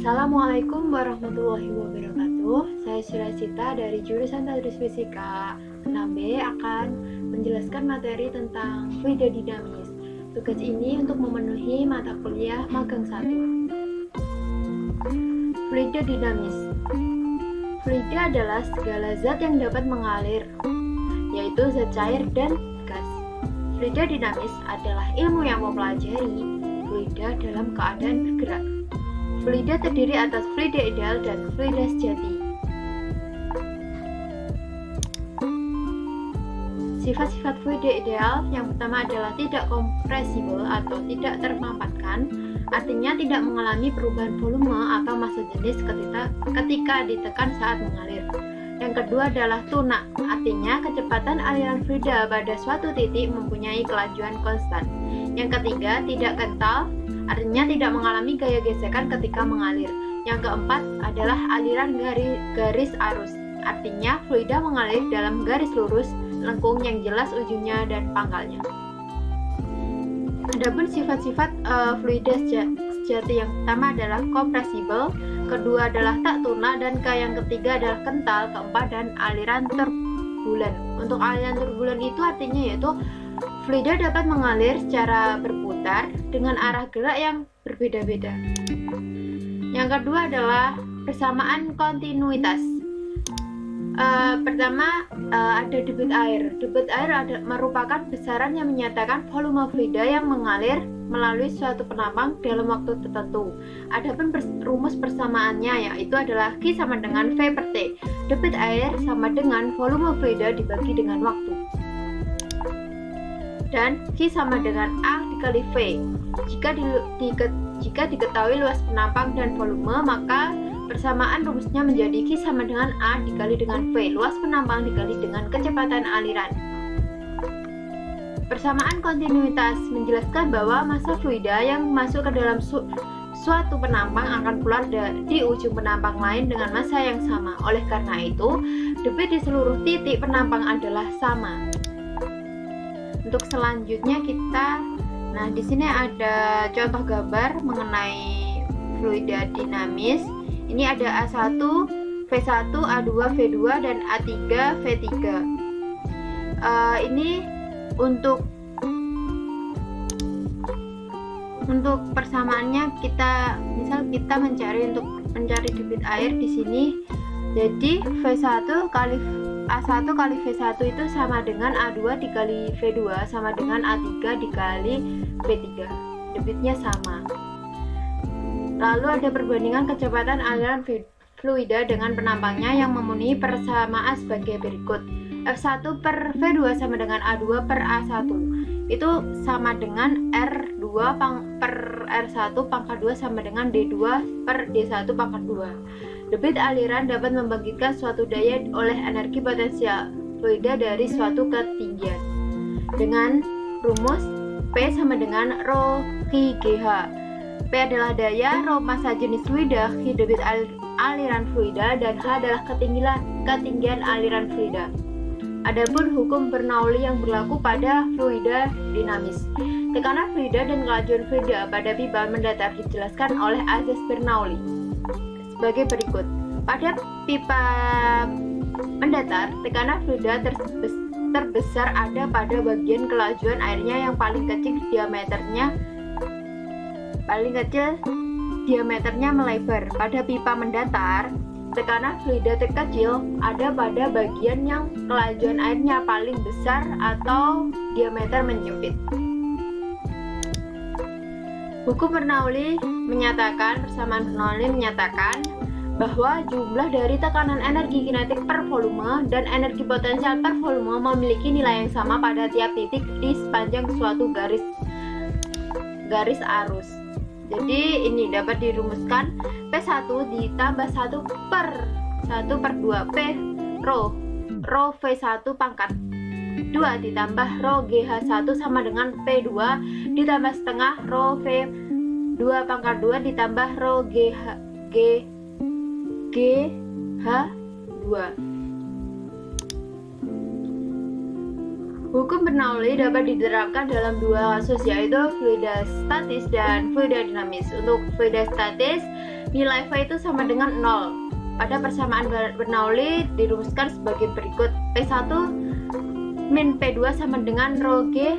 Assalamualaikum warahmatullahi wabarakatuh. Saya Surasita dari jurusan Tadris Fisika 6B akan menjelaskan materi tentang fluida dinamis. Tugas ini untuk memenuhi mata kuliah magang 1. Fluida dinamis. Fluida adalah segala zat yang dapat mengalir, yaitu zat cair dan gas. Fluida dinamis adalah ilmu yang mempelajari fluida dalam keadaan bergerak. Fluida terdiri atas fluida ideal dan fluida sejati. Sifat-sifat fluida ideal yang pertama adalah tidak kompresibel atau tidak termampatkan, artinya tidak mengalami perubahan volume atau massa jenis ketika ditekan saat mengalir. Yang kedua adalah tunak, artinya kecepatan aliran fluida pada suatu titik mempunyai kelajuan konstan. Yang ketiga, tidak kental, artinya tidak mengalami gaya gesekan ketika mengalir. Yang keempat adalah aliran garis arus, artinya fluida mengalir dalam garis lurus, lengkung yang jelas ujungnya dan pangkalnya. Adapun sifat-sifat fluida sejati yang pertama adalah kompresibel, kedua adalah tak tunak, dan yang ketiga adalah kental, keempat dan aliran turbulen. Untuk aliran turbulen itu artinya yaitu fluida dapat mengalir secara berputar dengan arah gerak yang berbeda-beda. Yang kedua adalah persamaan kontinuitas. Pertama ada debit air. Debit air merupakan besaran yang menyatakan volume fluida yang mengalir melalui suatu penampang dalam waktu tertentu. Adapun rumus persamaannya yaitu adalah Q sama dengan V per T. Debit air sama dengan volume fluida dibagi dengan waktu. Dan Q sama dengan A dikali V. Jika diketahui luas penampang dan volume, maka persamaan rumusnya menjadi Q sama dengan A dikali dengan V, luas penampang dikali dengan kecepatan aliran. Persamaan kontinuitas menjelaskan bahwa massa fluida yang masuk ke dalam suatu penampang akan keluar di ujung penampang lain dengan massa yang sama. Oleh karena itu, debit di seluruh titik penampang adalah sama. Untuk selanjutnya di sini ada contoh gambar mengenai fluida dinamis. Ini ada A1, V1, A2, V2 dan A3, V3. Ini untuk persamaannya kita mencari debit air di sini. Jadi V1 kali A1 kali V1 itu sama dengan A2 dikali V2 sama dengan A3 dikali V3. Debitnya sama. Lalu ada perbandingan kecepatan aliran fluida dengan penampangnya yang memenuhi persamaan sebagai berikut. F1 per V2 sama dengan A2 per A1. Itu sama dengan R2 per R1 pangkat 2 sama dengan D2 per D1 pangkat 2. Debit aliran dapat membangkitkan suatu daya oleh energi potensial fluida dari suatu ketinggian. Dengan rumus P sama dengan Rho Q GH. P adalah daya, Rho massa jenis fluida, Q debit aliran fluida, dan H adalah ketinggian aliran fluida. Adapun hukum Bernoulli yang berlaku pada fluida dinamis. Tekanan fluida dan kelajuan fluida pada pipa mendatar dijelaskan oleh azas Bernoulli sebagai berikut. Pada pipa mendatar, tekanan fluida terbesar ada pada bagian kelajuan airnya yang paling kecil diameternya melebar. Pada pipa mendatar, tekanan fluida terkecil ada pada bagian yang kelajuan airnya paling besar atau diameter menyempit. Hukum Bernoulli persamaan Bernoulli menyatakan bahwa jumlah dari tekanan energi kinetik per volume dan energi potensial per volume memiliki nilai yang sama pada tiap titik di sepanjang suatu garis arus. Jadi ini dapat dirumuskan P1 ditambah 1 per 2 P Rho V1 pangkat 2 ditambah Rho GH1 sama dengan P2 ditambah setengah Rho V2 pangkat 2 ditambah Rho GH2. Hukum Bernoulli dapat diterapkan dalam dua kasus, yaitu fluida statis dan fluida dinamis. Untuk fluida statis nilai V itu sama dengan 0. Pada persamaan Bernoulli dirumuskan sebagai berikut: P1 min P2 sama dengan rho G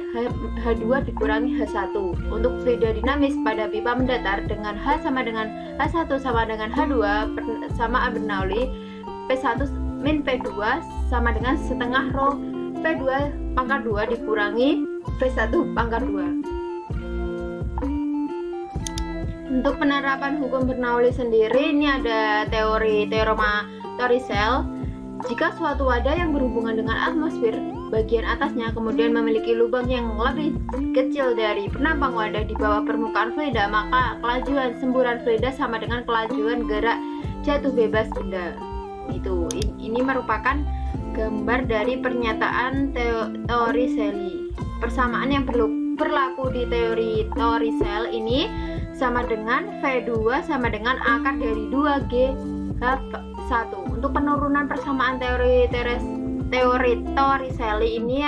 H2 dikurangi H1. Untuk fluida dinamis pada pipa mendatar dengan H sama dengan H1 sama dengan H2 persamaan Bernoulli, P1 min P2 sama dengan setengah rho P2 pangkat 2 dikurangi V1 pangkat 2. Untuk penerapan hukum Bernoulli sendiri, ini ada teorema Torricelli. Jika suatu wadah yang berhubungan dengan atmosfer bagian atasnya kemudian memiliki lubang yang lebih kecil dari penampang wadah di bawah permukaan fluida, maka kelajuan semburan fluida sama dengan kelajuan gerak jatuh bebas benda. Ini merupakan gambar dari pernyataan Torricelli. Persamaan yang berlaku di teori Torricelli ini sama dengan V2 sama dengan akar dari 2G H1. Untuk penurunan persamaan teori Torricelli ini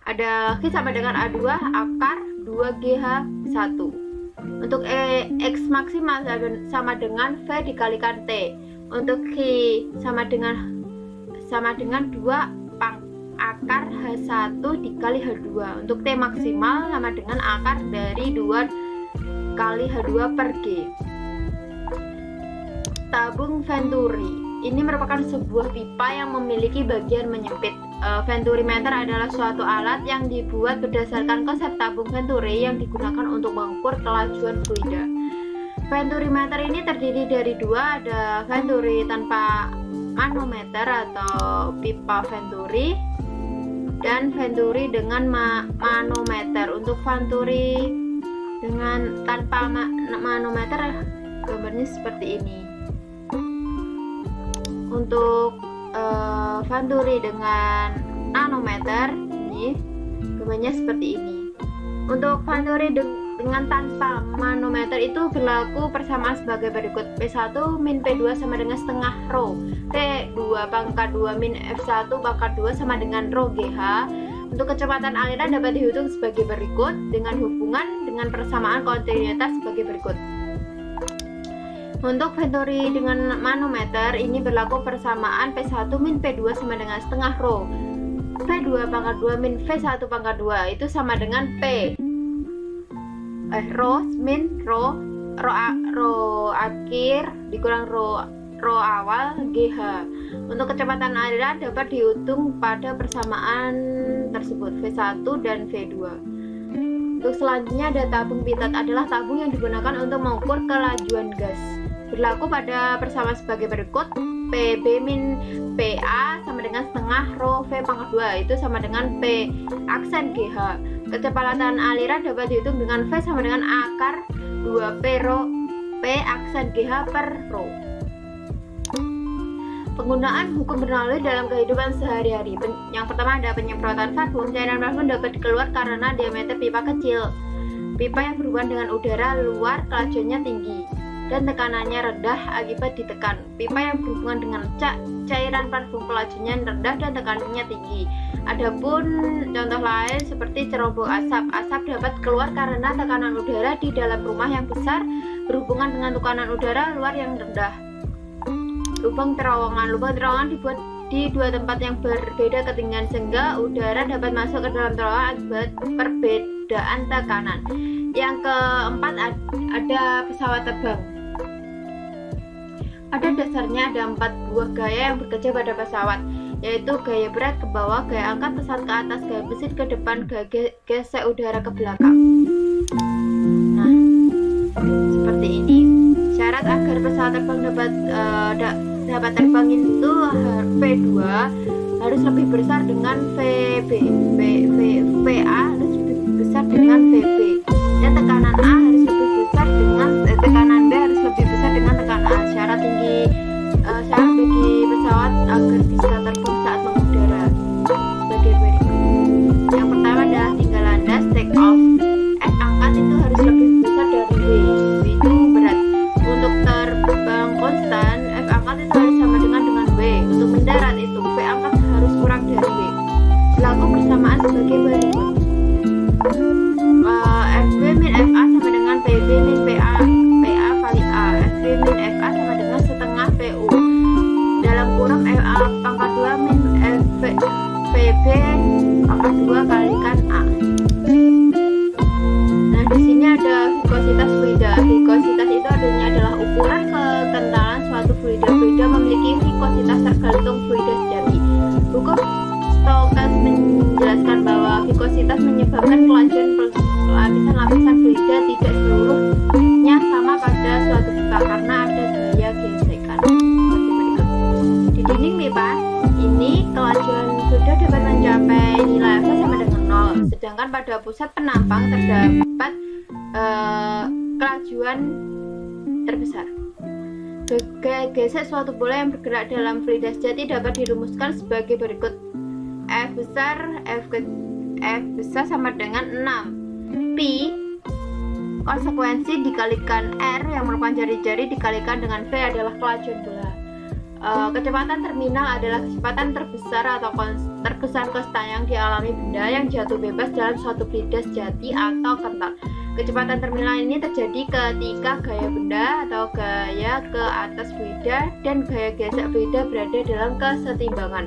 ada Q sama dengan A2 akar 2GH1. Untuk X maksimal sama dengan V dikalikan T. Untuk Q sama dengan 2 akar H1 dikali H2. Untuk T maksimal sama dengan akar dari 2 kali H2 per G. Tabung Venturi ini merupakan sebuah pipa yang memiliki bagian menyempit. Venturimeter adalah suatu alat yang dibuat berdasarkan konsep tabung Venturi yang digunakan untuk mengukur kelajuan fluida. Venturimeter ini terdiri dari dua, ada Venturi tanpa manometer atau pipa Venturi dan Venturi dengan manometer. Untuk Venturi dengan tanpa manometer gambarnya seperti ini. Untuk Venturi dengan manometer ini gambarnya seperti ini. Untuk Venturi dengan tanpa manometer itu berlaku persamaan sebagai berikut: P1 min P2 sama dengan setengah rho P2 pangkat 2 min F1 pangkat 2 sama dengan rho GH. Untuk kecepatan aliran dapat dihitung sebagai berikut dengan hubungan dengan persamaan kontinuitas sebagai berikut. Untuk Venturi dengan manometer ini berlaku persamaan P1 min P2 sama dengan setengah rho P2 pangkat 2 min V1 pangkat 2 itu sama dengan P rho min rho akhir dikurang rho awal GH. Untuk kecepatan aliran dapat dihitung pada persamaan tersebut V1 dan V2. Untuk selanjutnya ada tabung pitot, adalah tabung yang digunakan untuk mengukur kelajuan gas. Berlaku pada persamaan sebagai berikut: PB min PA sama dengan setengah rho V pangkat 2 itu sama dengan P aksen GH. Kecepatan aliran dapat dihitung dengan V sama dengan akar 2P rho P aksen GH per rho. Penggunaan hukum Bernoulli dalam kehidupan sehari-hari. Yang pertama ada penyemprotan parfum. Cairan parfum dapat keluar karena diameter pipa kecil. Pipa yang berhubungan dengan udara luar kelajuannya tinggi dan tekanannya rendah akibat ditekan. Pipa yang berhubungan dengan cairan parfum kelajuannya rendah dan tekanannya tinggi. Adapun contoh lain seperti ceroboh asap. Asap dapat keluar karena tekanan udara di dalam rumah yang besar berhubungan dengan tekanan udara luar yang rendah. Lubang terowongan dibuat di dua tempat yang berbeda ketinggian sehingga udara dapat masuk ke dalam terowongan akibat perbedaan tekanan. Yang keempat ada pesawat terbang. Pada dasarnya ada 4 buah gaya yang bekerja pada pesawat, yaitu gaya berat ke bawah, gaya angkat pesawat ke atas, gaya mesin ke depan, gaya gesek udara ke belakang. Nah, seperti ini. Syarat agar pesawat terbang dapat terbang itu V2 harus lebih besar dengan VB, VA harus lebih besar dengan VB, dan tekanan A harus lebih besar dengan tekanan B harus lebih besar dengan tekanan A. Syarat bagi pesawat agar bisa terbang saat mengudara sebagai berikut. Yang pertama adalah tinggal landas, take off. F angkat itu harus lebih besar dari W itu berat. Untuk terbang konstan, F angkat itu harus sama dengan W. Untuk mendarat itu V angkat harus kurang dari W. Berlaku persamaan sebagai berikut: FB min FA sama dengan PB min PA kali A. FB min FA Stokes menjelaskan bahwa vikositas menyebabkan kelajuan lapisan-lapisan fluida tidak seluruhnya sama pada suatu pipa karena ada gaya gesekan. Seperti berikut. Di dinding pipa ini kelajuan fluida dapat mencapai nilai F sama dengan 0, sedangkan pada pusat penampang terdapat kelajuan terbesar. Gaya gesek suatu bola yang bergerak dalam fluida sejati dapat dirumuskan sebagai berikut. F besar sama dengan 6 Pi konsekuensi dikalikan R yang merupakan jari-jari dikalikan dengan V adalah kelajuan bola. Kecepatan terminal adalah kecepatan terbesar atau terbesar konstan yang dialami benda yang jatuh bebas dalam suatu fluida sejati atau kental. Kecepatan terminal ini terjadi ketika gaya benda atau gaya ke atas fluida dan gaya gesek fluida berada dalam kesetimbangan.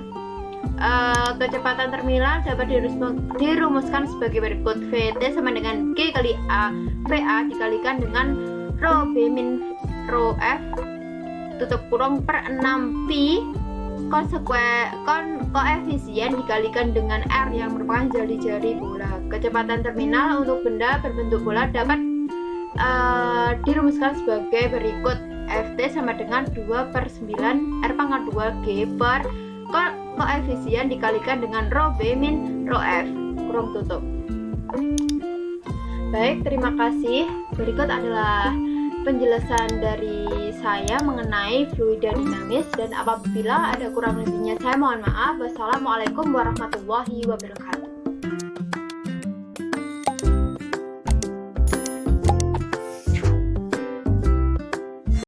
Kecepatan terminal dapat dirumuskan sebagai berikut. Vt sama dengan G kali A VA dikalikan dengan rho B min rho F tutup kurung per 6 Pi koefisien dikalikan dengan R yang merupakan jari-jari bola. Kecepatan terminal untuk benda berbentuk bola dapat dirumuskan sebagai berikut. Ft sama dengan 2/9 R⁻2 G per koefisien dikalikan dengan rho B min rho F kurung tutup. Baik, terima kasih. Berikut adalah penjelasan dari saya mengenai fluida dinamis, dan apabila ada kurang lebihnya saya mohon maaf. Wassalamualaikum warahmatullahi wabarakatuh.